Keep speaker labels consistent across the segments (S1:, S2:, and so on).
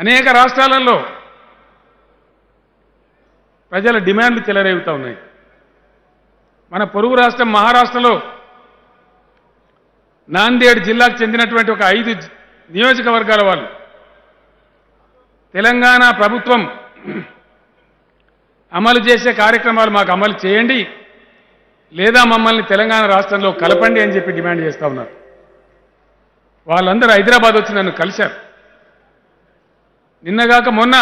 S1: అనేక రాష్ట్రాలలో ప్రజల డిమాండ్లు చెలరేగుతూ ఉన్నాయి. మన పొరుగు రాష్ట్రం మహారాష్ట్రలో నాందేడ్ జిల్లాకు చెందినటువంటి ఒక 5 నియోజకవర్గాల వాళ్ళు తెలంగాణ ప్రభుత్వం అమలు చేసే కార్యక్రమాలు మాకు అమలు చేయండి, లేదా మమ్మల్ని తెలంగాణ రాష్ట్రంలో కలపండి అని చెప్పి డిమాండ్ చేస్తూ ఉన్నారు. వాళ్ళందరూ హైదరాబాద్ వచ్చి నన్ను కలిశారు. నిన్నగాక మొన్న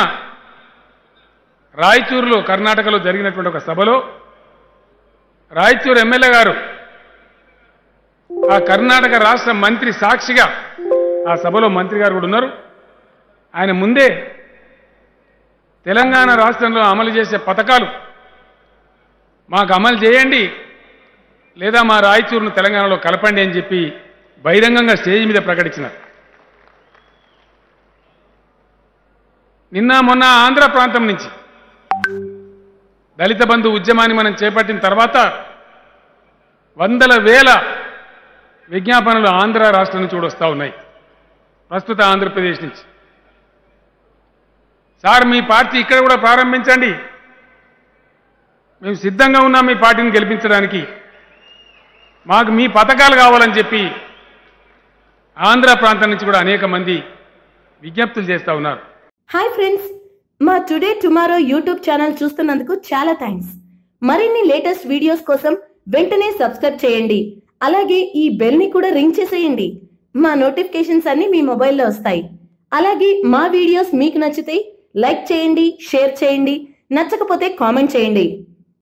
S1: రాయచూరులో కర్ణాటకలో జరిగినటువంటి ఒక సభలో రాయచూరు ఎమ్మెల్యే గారు ఆ కర్ణాటక రాష్ట్ర మంత్రి సాక్షిగా ఆ సభలో మంత్రి గారు కూడా ఉన్నారు. ఆయన ముందే తెలంగాణ రాష్ట్రంలో అమలు చేసే పథకాలు మాకు అమలు చేయండి, లేదా మా రాయచూరును తెలంగాణలో కలపండి అని చెప్పి బహిరంగంగా స్టేజ్ మీద ప్రకటించినారు. నిన్న మొన్న ఆంధ్ర ప్రాంతం నుంచి దళిత బంధు ఉద్యమాన్ని మనం చేపట్టిన తర్వాత వందల వేల విజ్ఞాపనలు ఆంధ్ర రాష్ట్రం నుంచి కూడా వస్తూ ఉన్నాయి, ప్రస్తుత ఆంధ్రప్రదేశ్ నుంచి. సార్ మీ పార్టీ ఇక్కడ కూడా ప్రారంభించండి, మేము సిద్ధంగా ఉన్నాం మీ పార్టీని గెలిపించడానికి, మాకు మీ పథకాలు కావాలని చెప్పి ఆంధ్ర ప్రాంతం నుంచి కూడా అనేక మంది విజ్ఞప్తులు చేస్తూ ఉన్నారు.
S2: హాయ్ ఫ్రెండ్స్, మా టుడే టుమారో యూట్యూబ్ ఛానల్ చూస్తున్నందుకు చాలా థ్యాంక్స్. మరిన్ని లేటెస్ట్ వీడియోస్ కోసం వెంటనే సబ్స్క్రైబ్ చేయండి. అలాగే ఈ బెల్ ని కూడా రింగ్ చేసేయండి. మా నోటిఫికేషన్స్ అన్ని మీ మొబైల్లో వస్తాయి. అలాగే మా వీడియోస్ మీకు నచ్చితే లైక్ చేయండి, షేర్ చేయండి, నచ్చకపోతే కామెంట్ చేయండి.